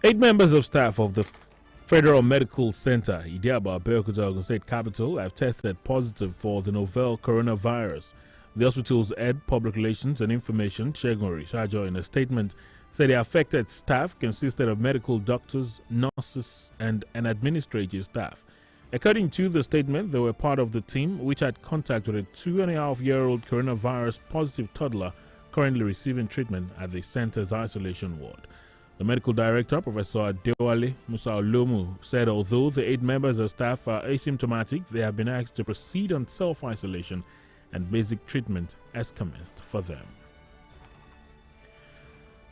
8 members of staff of the Federal Medical Center, FM Abeokuta, Ogun State Capital, have tested positive for the novel coronavirus. The hospital's head, Public Relations and Information, Shegun Rishajo, in a statement, said the affected staff consisted of medical doctors, nurses, and an administrative staff. According to the statement, they were part of the team which had contact with a 2.5-year-old coronavirus positive toddler currently receiving treatment at the center's isolation ward. The medical director, Professor Adewale Musa Olomu, said although the 8 members of staff are asymptomatic, they have been asked to proceed on self-isolation and basic treatment has commenced for them.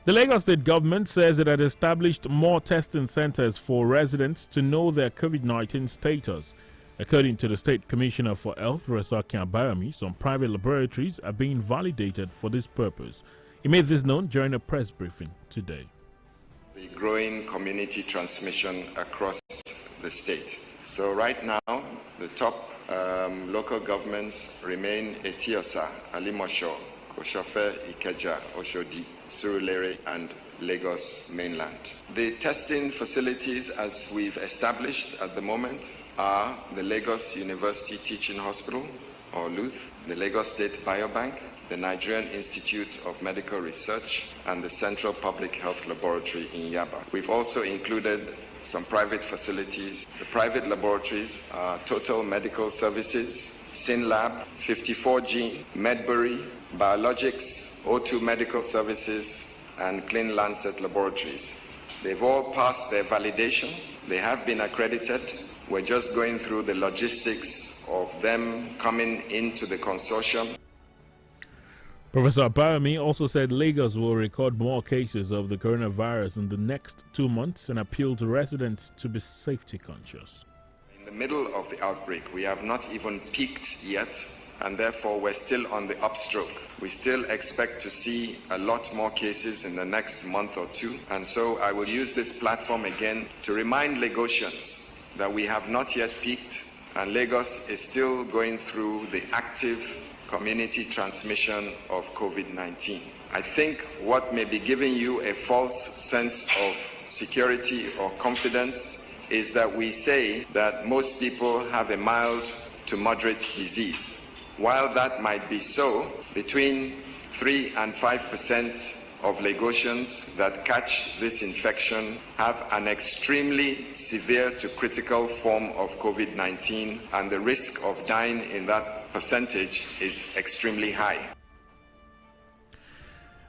The Lagos State government says it had established more testing centers for residents to know their COVID-19 status. According to the State Commissioner for Health, Professor Abeokuta, some private laboratories are being validated for this purpose. He made this known during a press briefing today. The growing community transmission across the state. So right now, the top local governments remain Etiosa, Alimosho, Koshofe, Ikeja, Oshodi, Surulere, and Lagos mainland. The testing facilities, as we've established at the moment, are the Lagos University Teaching Hospital, or LUTH, the Lagos State Biobank, the Nigerian Institute of Medical Research, and the Central Public Health Laboratory in Yaba. We've also included some private facilities. The private laboratories are Total Medical Services, SynLab, 54G, Medbury, Biologics, O2 Medical Services, and Clean Lancet Laboratories. They've all passed their validation. They have been accredited. We're just going through the logistics of them coming into the consortium. Professor Abeokuta also said Lagos will record more cases of the coronavirus in the next 2 months and appealed to residents to be safety conscious. In the middle of the outbreak, we have not even peaked yet, and therefore we're still on the upstroke. We still expect to see a lot more cases in the next month or two, and so I will use this platform again to remind Lagosians that we have not yet peaked, and Lagos is still going through the active community transmission of COVID-19. I think what may be giving you a false sense of security or confidence is that we say that most people have a mild to moderate disease. While that might be so, between 3 and 5% of Lagosians that catch this infection have an extremely severe to critical form of COVID-19, and the risk of dying in that percentage is extremely high.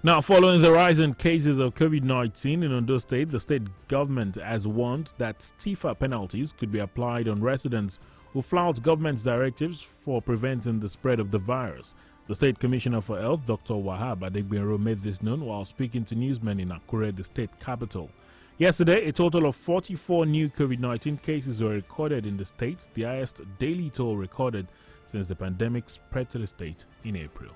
Now, following the rise in cases of COVID-19 in Ondo State, the state government has warned that stiffer penalties could be applied on residents who flout government's directives for preventing the spread of the virus. The State Commissioner for Health, Dr. Wahab Adegbenro, made this known while speaking to newsmen in Akure, the state capital. Yesterday, a total of 44 new COVID-19 cases were recorded in the state, the highest daily toll recorded since the pandemic spread to the state in April.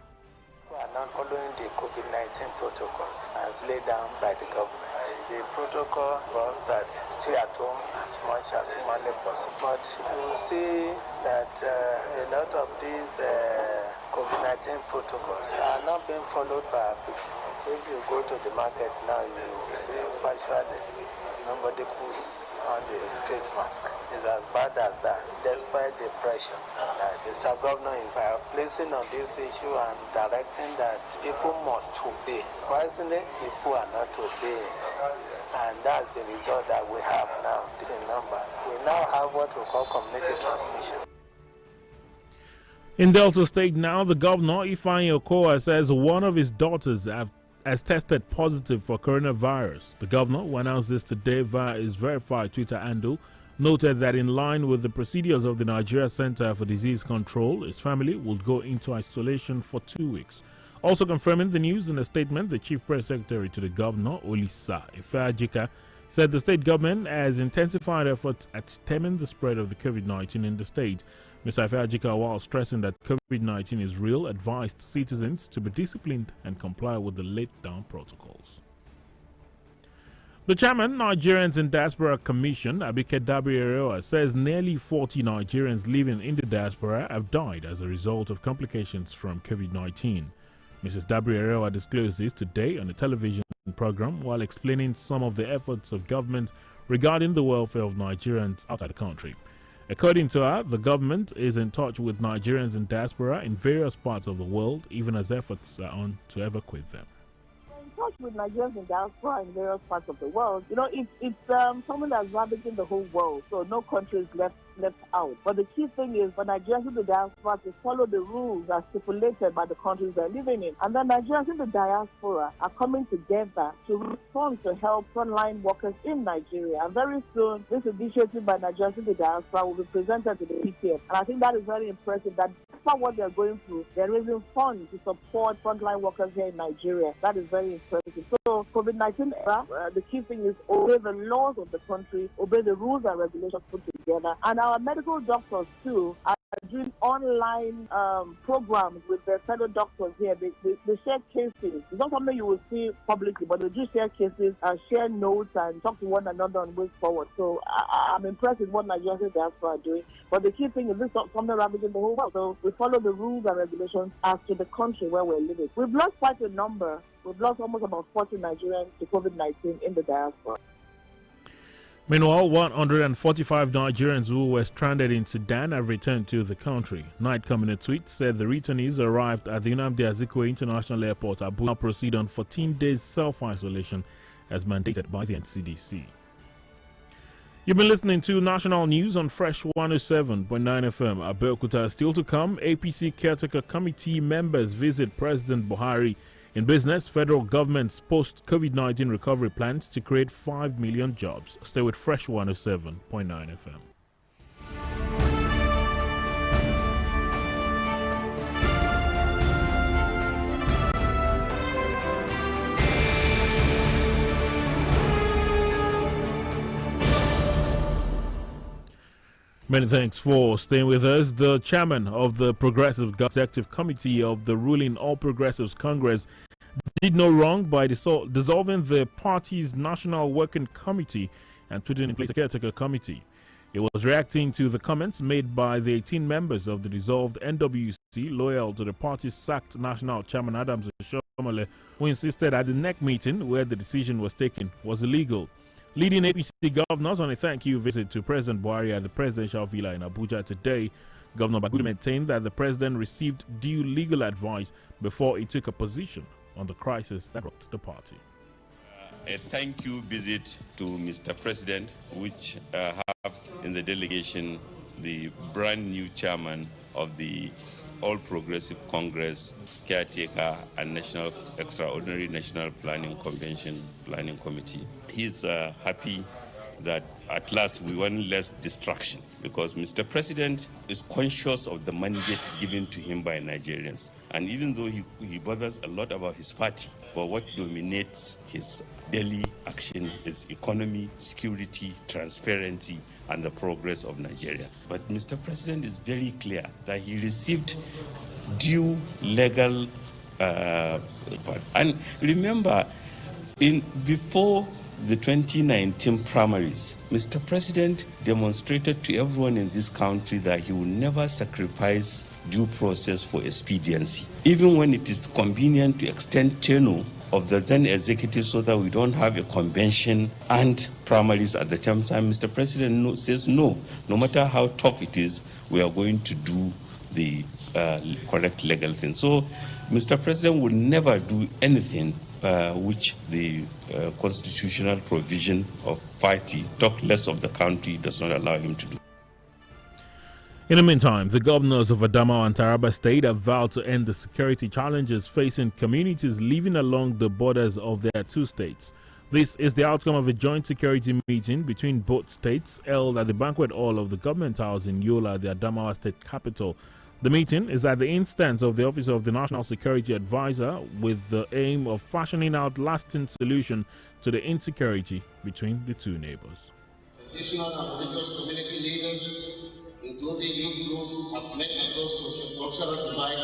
We are not following the COVID-19 protocols as laid down by the government. The protocol was that stay at home as much as humanly possible. But you will see that a lot of these COVID-19 protocols are not being followed by our people. If you go to the market now, you will see virtually nobody puts on the face mask. It's as bad as that, despite the pressure that Mr. Governor is placing on this issue and directing that people must obey. Personally, people are not obeying. And that's the result that we have now, this number. We now have what we call community transmission. In Delta State now, the governor, Ifeanyi Okowa, says one of his daughters has tested positive for coronavirus. The governor, who announced this today via his verified Twitter handle, noted that in line with the procedures of the Nigeria Center for Disease Control, his family would go into isolation for 2 weeks. Also confirming the news in a statement, the Chief Press Secretary to the governor, Olisa Ifeajika, said the state government has intensified efforts at stemming the spread of the COVID-19 in the state. Mr. Ifeajika, while stressing that COVID-19 is real, advised citizens to be disciplined and comply with the laid-down protocols. The chairman, Nigerians in Diaspora Commission, Abike Dabiri-Erewa, says nearly 40 Nigerians living in the diaspora have died as a result of complications from COVID-19. Mrs. Dabiri-Erewa disclosed this today on a television program while explaining some of the efforts of government regarding the welfare of Nigerians outside the country. According to her, the government is in touch with Nigerians in diaspora in various parts of the world, even as efforts are on to evacuate them. Touch with Nigerians in diaspora in various parts of the world. You know, it's something that's ravaging the whole world, so no country is left out. But the key thing is for Nigerians in the diaspora to follow the rules as stipulated by the countries they're living in. And then Nigerians in the diaspora are coming together to respond to help frontline workers in Nigeria. And very soon, this initiative by Nigerians in the diaspora will be presented to the PTF. And I think that is very impressive that despite what they're going through, they're raising funds to support frontline workers here in Nigeria. That is very impressive. So, COVID-19 era, the key thing is obey the laws of the country, obey the rules and regulations put together. And our medical doctors, too, are doing online programs with their fellow doctors here. They share cases. It's not something you will see publicly, but they do share cases, share notes, and talk to one another on ways forward. So I'm impressed with what Nigerians in diaspora are doing. But the key thing is this is something ravaging the whole world. So we follow the rules and regulations as to the country where we're living. We've lost quite a number. We've lost almost about 40 Nigerians to COVID-19 in the diaspora. Meanwhile, 145 Nigerians who were stranded in Sudan have returned to the country. Nightcom in a tweet said the returnees arrived at the Nnamdi Azikiwe International Airport Abuja now proceed on 14 days self-isolation as mandated by the NCDC. You've been listening to National News on Fresh 107.9 FM. Abeokuta still to come. APC Caretaker Committee members visit President Buhari. In business, federal government's post-COVID-19 recovery plans to create 5 million jobs. Stay with Fresh 107.9 FM. Many thanks for staying with us. The chairman of the Progressive Executive Committee of the ruling All Progressives Congress did no wrong by dissolving the party's National Working Committee and putting in place a caretaker committee. He was reacting to the comments made by the 18 members of the dissolved NWC loyal to the party's sacked national chairman Adams Oshiomhole, who insisted at the NEC meeting where the decision was taken was illegal. Leading APC governors on a thank-you visit to President Buhari at the presidential villa in Abuja today, Governor Bagudu maintained that the president received due legal advice before he took a position on the crisis that rocked the party. A thank-you visit to Mr. President, which have in the delegation the brand new chairman of the All Progressive Congress Caretaker and Extraordinary National Planning Convention Planning Committee. He's happy that at last we want less distraction because Mr. President is conscious of the mandate given to him by Nigerians. And even though he bothers a lot about his party, but what dominates his daily action is economy, security, transparency, and the progress of Nigeria. But Mr. President is very clear that he received due legal and remember, before the 2019 primaries, Mr. President demonstrated to everyone in this country that he will never sacrifice due process for expediency, even when it is convenient to extend tenure of the then executive so that we don't have a convention and primaries at the same time. Mr. President says no matter how tough it is, we are going to do the correct legal thing. So Mr. President would never do anything which the constitutional provision of party, talk less of the country, does not allow him to do. In the meantime, the governors of Adamawa and Taraba State have vowed to end the security challenges facing communities living along the borders of their two states. This is the outcome of a joint security meeting between both states held at the banquet hall of the government house in Yola, the Adamawa state capital. The meeting is at the instance of the Office of the National Security Advisor with the aim of fashioning out lasting solution to the insecurity between the two neighbors. Traditional and religious community leaders, including youth groups, have met across socio-cultural divide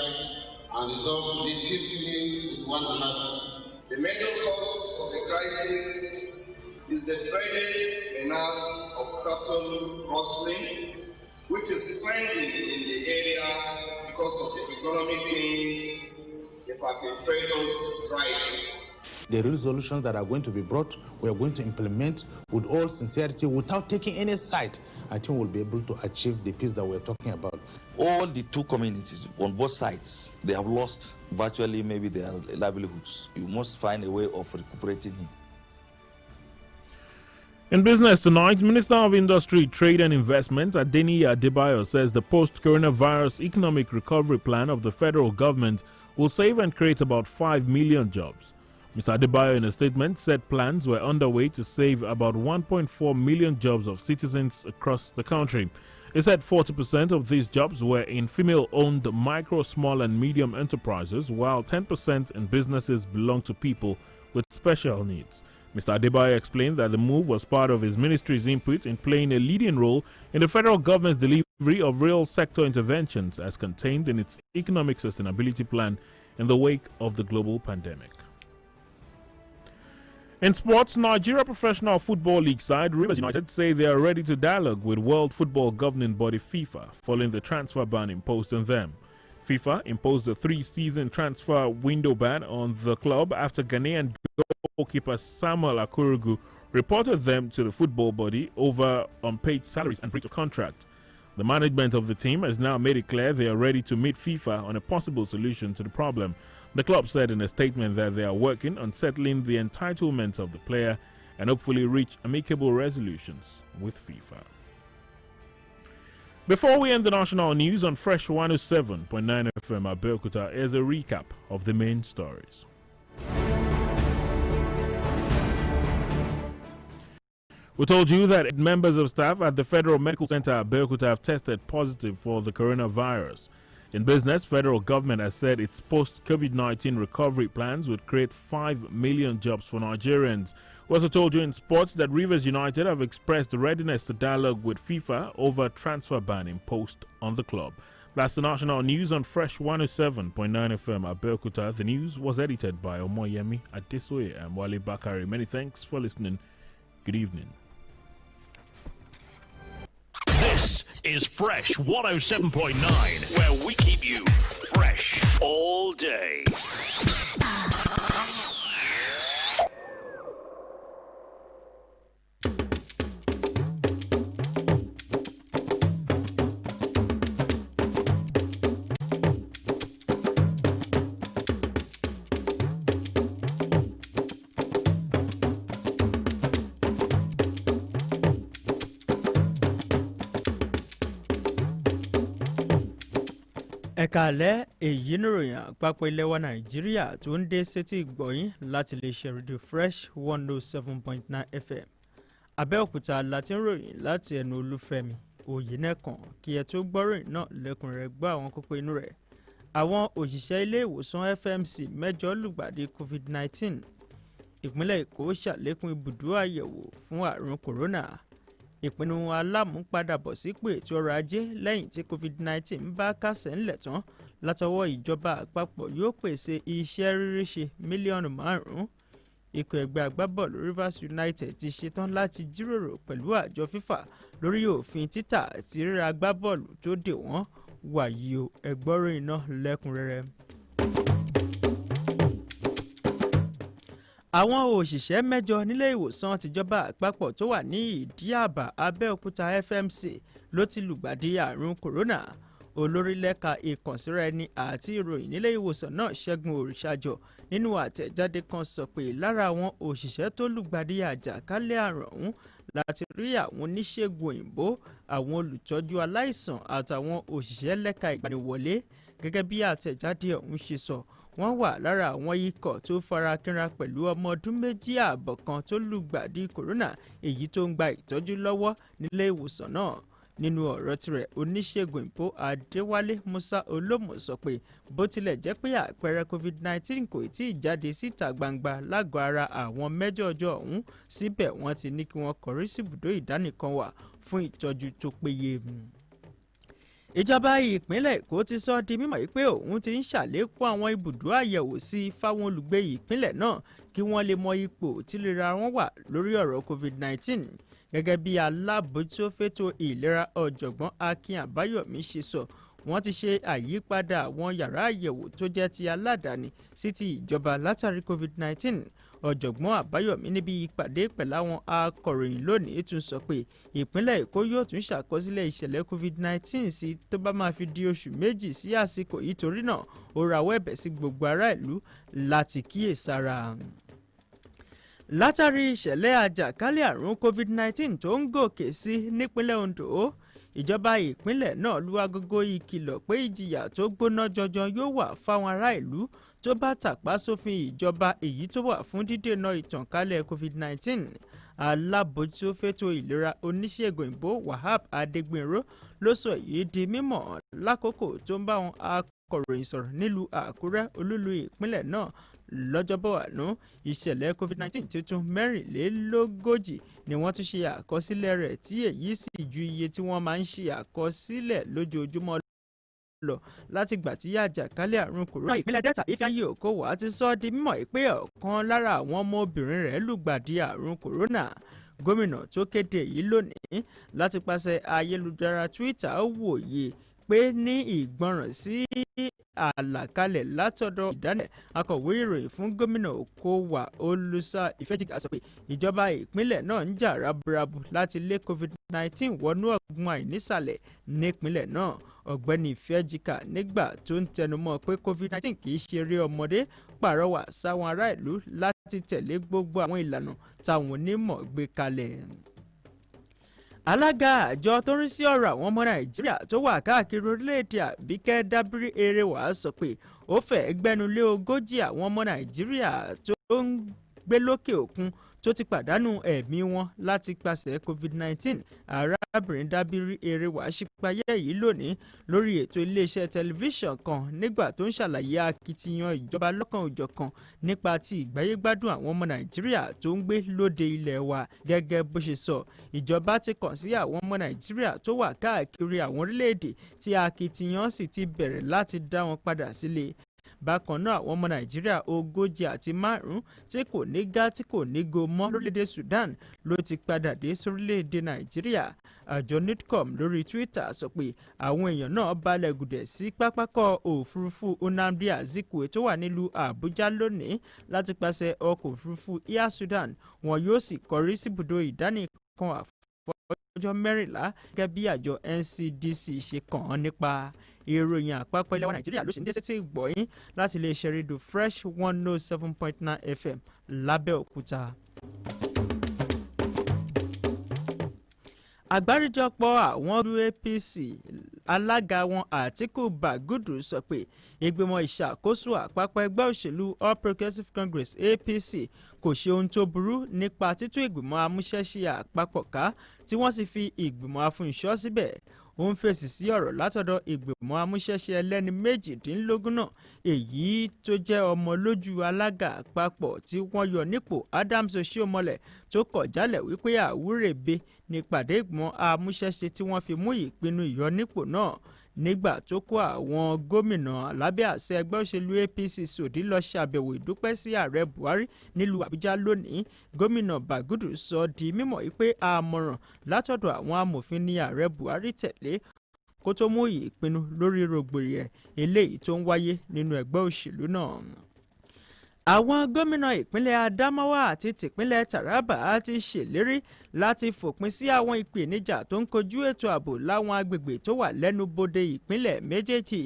and resolved to live peacefully with one another. The major cause of the crisis is the dreaded menace of cattle rustling, which is trending in the area because of the economic gains the perpetrators drive. The resolutions that are going to be brought, we are going to implement with all sincerity without taking any side. I think we'll be able to achieve the peace that we're talking about. All the two communities on both sides, they have lost virtually maybe their livelihoods. You must find a way of recuperating it. In business tonight, Minister of Industry, Trade and Investment, Adeniyi Adebayo, says the post-coronavirus economic recovery plan of the federal government will save and create about 5 million jobs. Mr. Adebayo, in a statement, said plans were underway to save about 1.4 million jobs of citizens across the country. He said 40% of these jobs were in female-owned micro, small and medium enterprises, while 10% in businesses belong to people with special needs. Mr. Adebayo explained that the move was part of his ministry's input in playing a leading role in the federal government's delivery of real sector interventions as contained in its economic sustainability plan in the wake of the global pandemic. In sports, Nigeria Professional Football League side Rivers United say they are ready to dialogue with World Football Governing Body FIFA following the transfer ban imposed on them. FIFA imposed a 3-season transfer window ban on the club after Ghanaian goalkeeper Samuel Akurugu reported them to the football body over unpaid salaries and breach of contract. The management of the team has now made it clear they are ready to meet FIFA on a possible solution to the problem. The club said in a statement that they are working on settling the entitlements of the player and hopefully reach amicable resolutions with FIFA. Before we end the national news on Fresh 107.9 FM Abeokuta, here's a recap of the main stories. We told you that members of staff at the Federal Medical Center Abeokuta have tested positive for the coronavirus. In business, federal government has said its post-COVID-19 recovery plans would create 5 million jobs for Nigerians. We also told you in sports that Rivers United have expressed readiness to dialogue with FIFA over transfer ban imposed on the club. That's the national news on Fresh 107.9 FM Abeokuta. The news was edited by Omoyemi Adesoye and Wale Bakari. Many thanks for listening. Good evening. This is Fresh 107.9, where we keep you fresh all day. ẹ̀kálẹ́ èyí níròyìn àpapọ̀ ilẹ̀ wa nàìjíríà tó ń dé sétí ìgbọ̀yìn láti lè ṣe rédíò fresh 107.9 fm abẹ́òkúta láti ń ròyìn láti ẹnu olúfẹ́mi òyìnẹ́kan kí ẹ tó gbọ́ròyìn náà lẹ́kùnrẹ́rẹ́ gbọ́ àwọn kókó inú rẹ̀. àwọn òṣìṣẹ́ ilé ìwòsàn fmc mẹ́jọ lùgbàdì covid-19. ìpínlẹ̀ èkó ṣàlékún ibùdó àyẹ̀wò fún àrùn kòrónà. ìpinnu alámúpadàbọ̀sípò ètò ọrọ̀ ajé lẹ́yìn tí covid-19 bá kásẹ̀ ńlẹ̀ tán látọwọ́ ìjọba àpapọ̀ yóò pèsè iṣẹ́ rírí ṣe mílíọ̀nù 5. ikọ̀ ẹgbẹ́ agbábọ́ọ̀lù Rivers United ti ṣetán láti jíròrò pẹ̀lú àjọ FIFA lórí òfin títà àti ríra agbábọ́ọ̀lù tó dè wọ́n wàyí o ẹgbọ́ròyìn náà lẹ́kùnrẹ́rẹ́. àwọn òṣìṣẹ́ mẹ́jọ nílé ìwòsàn tìjọba àpapọ̀ tó wà ní ìdíàbà Abẹ́òkúta FMC ló ti lùgbàdì àrùn kòrónà. olórí lẹ́ka ìkànsíra ẹni àti ìròyìn nílé ìwòsàn náà Ṣẹ́gun Òrìṣàjọ nínú àtẹ̀jáde kan sọ pé lára àwọn òṣìṣẹ́ tó lùgbàdì àjàkálẹ̀ àrùn ọ̀hún láti rí àwọn oníṣègùn òyìnbó, àwọn olùtọ́jú aláìsàn àtàwọn òṣìṣẹ́ lẹ́ka ìgbaniwọlé. gẹ́gẹ́ bí àtẹ̀jáde ọ̀hún ṣe sọ, wọ́n wà lára àwọn ikọ̀ tó farakínra pẹ̀lú ọmọ ọdún 2.5 kan tó lùgbàdì kòrónà èyí tó ń gba ìtọ́jú lọ́wọ́ nílé ìwòsàn náà. nínú ọ̀rọ̀ tirẹ̀, oníṣègùn òyìnbó Adéwálé Musa Olómù sọ pé bó tilẹ̀ jẹ́ pé àpẹẹrẹ covid-19 kò tí ì jáde síta gbangba lágọ̀ọ́ ara àwọn mẹ́jọ̀ọ̀jọ̀ ọ̀hún, síbẹ̀ wọ́n ti ní kí wọ́n kọrí síbùdó ìdánìkanwà fún ìtọ́jú tó péye. ìjọba ìpínlẹ̀ Èkó ti sọ di mímọ̀ pé òun ti ń ṣàlékún àwọn ibùdó àyẹ̀wò sí fáwọn olùgbé ìpínlẹ̀ náà kí wọ́n lè mọ ipò tí ìlera wọn wà lórí ọ̀rọ̀ covid-19. gẹ́gẹ́ bí alábòójútó fétò ìlera ọ̀jọ̀gbọ́n Akin Àbáyọ̀mí ṣe sọ, wọ́n ti ṣe àyípadà àwọn yàrá àyẹ̀wò tó jẹ́ ti aládàáni sí ti ìjọba látàrí covid-19. ọ̀jọ̀gbọ́n Àbáyọ̀mí níbi ìpàdé pẹ̀lú àwọn akọ̀ròyìn lónìí tún sọ pé ìpínlẹ̀ Èkó yóò tún ṣàkọsílẹ̀ ìṣẹ̀lẹ̀ COVID-19 sí tó bá máa fi di oṣù méjì sí àsìkò yìí, torí náà ó rawọ́ ẹ̀bẹ̀ sí gbogbo ará ìlú láti kíyèsára. Látàrí ìṣẹ̀lẹ̀ àjàkálẹ̀ àrùn COVID-19 tó ń gòkè sí nípínlẹ̀ Ondo, ìjọba ìpínlẹ̀ náà lu agogo ìkìlọ̀ pé ìjìyà tó gbóná jọjọ yóò wà fáwọn ará ìlú tó bá tàpá sófin ìjọba èyí tó wà fún dídènà ìtànkálẹ̀ COVID-19. Alábòójútó fétò ìlera oníṣègùn òyìnbó Wahab Adégbènró ló sọ èyí di mímọ̀ lákòókò tó ń bá wọn akọ̀ròyìn sọ̀rọ̀ nílùú Àkúrẹ́, olúlu ìpínlẹ̀ náà lọ́jọ́bọ̀ àná. Ìṣẹ̀lẹ̀ COVID-19 tuntun 44 ni wọ́n tún ṣe àkọsílẹ̀ rẹ̀, tí èyí sì ju iye tí wọ́n máa ń ṣe àkọsílẹ̀ lójoojúmọ́ lọ láti gbà tí àjàkálẹ̀ àrùn kòrónà ìpínlẹ̀ Delta FM Abeokuta ti sọ di mímọ̀ pé ọ̀kan lára àwọn ọmọbìnrin rẹ̀ lùgbàdì àrùn kòrónà. Gómìnà tó kéde yìí lónìí láti pàṣẹ ayélujára Twitter wòye pé ní ìgbọràn sí àlàkalẹ̀ látọ̀dọ̀ ìdánilẹ̀ akọ̀wé ìròyìn fún gómìnà Okowa Olùsà Ìfẹ́jìká sọ pé ìjọba ìpínlẹ̀ náà ń jà raburabu láti lé COVID-19 wọnú ọ̀gbun àìnísàlẹ̀ nípínlẹ̀ náà. Ọ̀gbẹ́ni Ìfẹ́jìká nígbà tó ń tẹnumọ́ pé COVID-19 kì í ṣeré ọmọdé pàrọwà sáwọn ará ìlú láti tẹ̀lé gbogbo àwọn ìlànà táwọn onímọ̀ gbé kalẹ̀. Alága àjọ tó ń rí sí ọ̀rọ̀ àwọn ọmọ Nàìjíríà tó wà káàkiri orílẹ̀-èdè Àbíkẹ́ Dábírí Erewà sọ pé ó fẹ́ gbẹnulé 40 àwọn ọmọ Nàìjíríà tó ń gbé lókè òkun tó ti pàdánù ẹ̀mí wọn láti pàṣẹ COVID-19. Arábìnrin Dábírí Erewà ṣípayá yìí lónìí lórí ètò iléeṣẹ́ tẹlifíṣàn kan nígbà tó ń ṣàlàyé akitiyan ìjọba lọ́kan-ò-jọ̀kan nípa ti ìgbáyégbádùn àwọn ọmọ Nàìjíríà tó ń gbé lóde ilẹ̀ wa. Gẹ́gẹ́ bó ṣe sọ, ìjọba ti kàn sí àwọn ọmọ Nàìjíríà tó wà káàkiri àwọn orílẹ̀-èdè tí akitiyan sì ti bẹ̀rẹ̀ láti dá wọn padà sílé. Bákan náà, àwọn ọmọ Nàìjíríà 45 tí kò ní gá tí kò ní go mọ́ lórílẹ̀-èdè Sudan ló ti padà dé sórílẹ̀-èdè Nàìjíríà. Àjọ NIDCOM lórí Twitter sọ pé àwọn èèyàn náà balẹ̀ gùdẹ̀ sí pápákọ̀ òfurufú Nnamdi Azikiwe tó wà nílùú Àbújá lónìí láti pàṣẹ ọkọ̀ òfurufú Air Sudan. Wọn yóò sì kọrí síbùdó ìdánìkan àfọwọ́jọ́ 14 gẹ́gẹ́ bí àjọ NCDC ṣe kàn án nípa. Ìròyìn àpapọ̀ ilẹ̀ wa Nàìjíríà ló ṣe ń dé sétí ìgbọ̀yìn láti iléeṣẹ́ rédíò Fresh 107.9 FM l'Abeokuta. Àgbáríjọpọ̀ àwọn ọdún APC alága wọn Àtíkù Bàgúdù sọ pé ìgbìmọ̀ ìṣàkóso àpapọ̀ ẹgbẹ́ òṣèlú All Progressives Congress APC kò ṣe ohun tó burú nípa títú ìgbìmọ̀ amúṣẹ́ṣe àpapọ̀ ká tí wọ́n sì fi ìgbìmọ̀ afúnṣọ́ síbẹ̀. Ó ń fèsì sí ọ̀rọ̀ látọ̀dọ̀ ìgbìmọ̀ amúṣẹ́ṣe ẹlẹ́ni 18 náà, èyí tó jẹ́ ọmọ lójú alága àpapọ̀ tí wọ́n yọ nípò Adams Oshiomhole tó kọ̀ jálẹ̀ wípé àwúrèbe nípàdé ìgbìmọ̀ amúṣẹ́ṣe tí wọ́n fi mú ìpinnu ìyọnípò náà. Nígbà tó kó àwọn gómìnà lábẹ́ àṣẹ ẹgbẹ́ òṣèlú APC sòdí lọ ṣàbẹ̀wò ìdúpẹ́ sí ààrẹ Buhari nílùú Àbújá lónìí, gómìnà Bàgúdù sọ di mímọ̀ wípé àmọ̀ràn látọ̀dọ̀ àwọn amòfin ní ààrẹ Buhari tẹ̀lé kó tó mú ìpinnu lórí rògbòdìyàn eléyìí tó ń wáyé nínú ẹgbẹ́ òṣèlú náà. Àwọn gómìnà ìpínlẹ̀ Adamawa àti tìpínlẹ̀ Taraba ti ṣèlérí láti fòpin sí àwọn ìpèníjà tó ń kojú ètò ààbò láwọn agbègbè tó wà lẹ́nubodè ìpínlẹ̀ méjèèjì.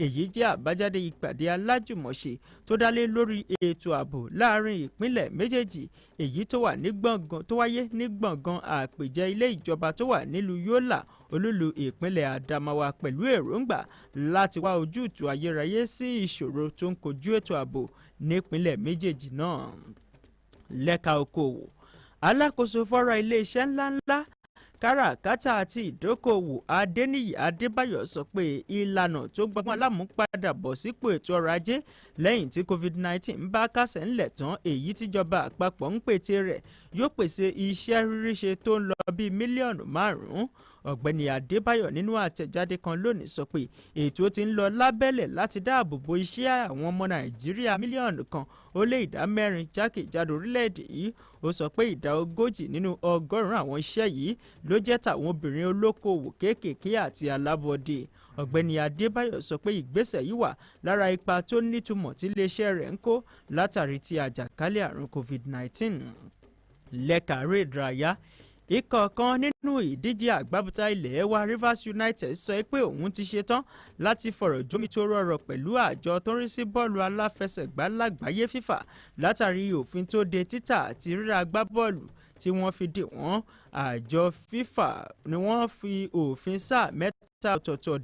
Èyí jẹ́ àbájáde ìpàdé alájùmọ̀ṣe tó dálé lórí ètò ààbò láàrin ìpínlẹ̀ méjèèjì, èyí tó wáyé ní gbọ̀ngàn àpèjẹ ilé ìjọba tó wà nílùú Yola, olúlu ìpínlẹ̀ Adamawa, pẹ̀lú èròǹgbà láti wá ojútùú ayérayé sí ìṣòro tó ń kojú ètò ààbò nípínlẹ̀ méjèèjì náà. Lẹ́ka okòwò, alákòóso fọ́rọ̀ iléeṣẹ́ ńláńlá káràkátà àti ìdókòwò Adéníyì Adébáyọ̀ sọ pé ìlànà tó gbọ́gbọ́n alámúpadàbọ̀ sípò ètò ọrọ̀ ajé lẹ́yìn tí COVID-19 ń bá kásẹ̀ ńlẹ̀ tán, èyí tíjọba àpapọ̀ ń pète rẹ̀ yóò pèsè iṣẹ́ ríríṣe tó ń lọ bíi mílíọ̀nù 5. Ọ̀gbẹ́ni Adébáyọ̀ nínú àtẹ̀jáde kan lónìí sọ pé ètò ti ń lọ lábẹ́lẹ̀ láti dáàbò bo iṣẹ́ àwọn ọmọ Nàìjíríà 1.4 mílíọ̀nù jákèjádò orílẹ̀-èdè yìí. Ó sọ pé ìdá 40 nínú 100 àwọn iṣẹ́ yìí ló jẹ́ tàwọn obìnrin olókoòwò kéékèèké àti alábọ́dé. ọ̀gbẹ́ni Adébáyọ̀ sọ pé ìgbésẹ̀ yìí wà lára ipa tó nítumọ̀ tí iléeṣẹ́ rẹ̀ ń kó látàrí ti àjàkálẹ̀ àrùn COVID-19. lẹ́ka eré ìdárayá, ikọ̀ kan nínú ìdíje àgbábọ́tà ilẹ̀ wa Rivers United sọ pé òun ti ṣetán láti fọ̀rọ̀ jómitóró ọ̀rọ̀ pẹ̀lú àjọ tó ń rí sí bọ́ọ̀lù aláfẹsẹ̀gbá lágbàáyé FIFA látàrí òfin tó de títà àti rírà agbábọ́ọ̀lù tí wọ́n fi dè wọ́n. Àjọ FIFA ni wọ́n fi òfin sáà mẹ́ta ọ̀tọ̀ọ̀tọ̀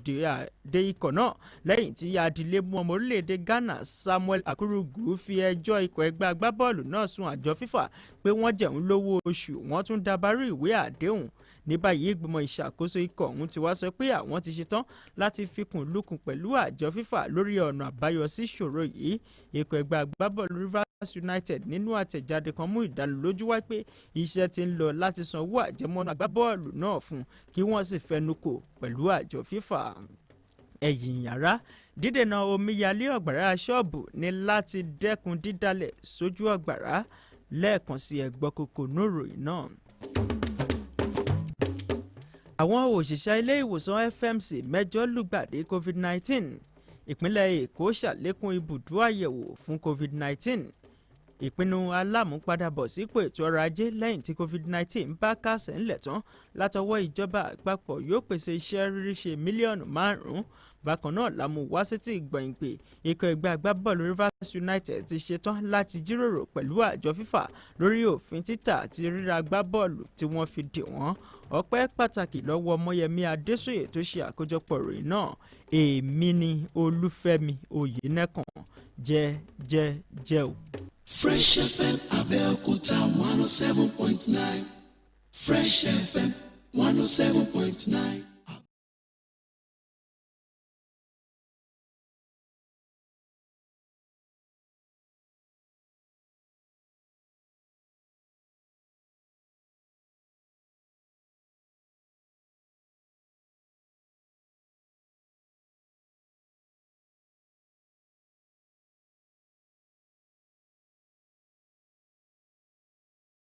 de ikọ̀ náà lẹ́yìn tí adílé mú ọmọ orílẹ̀-èdè Ghana Samuel Akurugu fi ẹjọ́ ikọ̀ ẹgbẹ́ agbábọ́ọ̀lù náà sùn àjọ FIFA pé wọ́n jẹun lówó oṣù, wọ́n tún dabarú ìwé àdéhùn. Ní báyìí ìgbìmọ̀ ìṣàkóso ikọ̀ ọ̀hún ti wá sọ pé àwọn ti ṣetán láti fikùn lukùn pẹ̀lú àjọ FIFA lórí ọ̀nà àbáyọ sí ìṣòro yìí. Ikọ̀ ẹgbẹ́ agbábọ́ọ̀lù Rivers United nínú àtẹ̀jáde kan mú ìdánilójú wá pé iṣẹ́ ti ń lọ láti san owó àjẹmọ́nú agbábọ́ọ̀lù náà fún kí wọ́n sì fẹnukò pẹ̀lú àjọ FIFA. Ẹ̀yìn yàrá, dídènà omíyalé ọ̀gbàrá ṣọ́ọ̀bù ní láti dẹ́kun dídálẹ̀ sójú ọ̀gbàrá. Lẹ́ẹ̀kan sí ẹgbọ́ kókó níròyìn náà. Àwọn òṣìṣẹ́ ilé ìwòsàn FMC mẹ́jọ lùgbàdì COVID-19. Ìpínlẹ̀ Èkó ṣàlékún ibùdó àyẹ̀wò fún COVID-19. Ìpinnu alámúpadàbọ̀sípò ètò ọrọ̀ ajé lẹ́yìn tí COVID-19 bá kásẹ̀ ńlẹ̀ tán látọwọ́ ìjọba àpapọ̀ yóò pèsè iṣẹ́ ríríṣe mílíọ̀nù 5. Bákan náà la mú wá sétí ìgbọ̀nyìn pé ikọ̀ ẹgbẹ́ agbábọ́ọ̀lù Rivers United ti ṣetán láti jíròrò pẹ̀lú àjọ FIFA lórí òfin títà àti ríra agbábọ́ọ̀lù tí wọ́n fi dè wọ́n. Ọpẹ́ pàtàkì lọ́wọ́ Ọmọyẹmí Adésòyè tó ṣe àkójọpọ̀ ìròyìn náà. Èmi ni Olúfẹ́mi Oyènẹ́kan. jẹ́ o. Fresh FM Abeokuta 107.9. Fresh FM 107.9.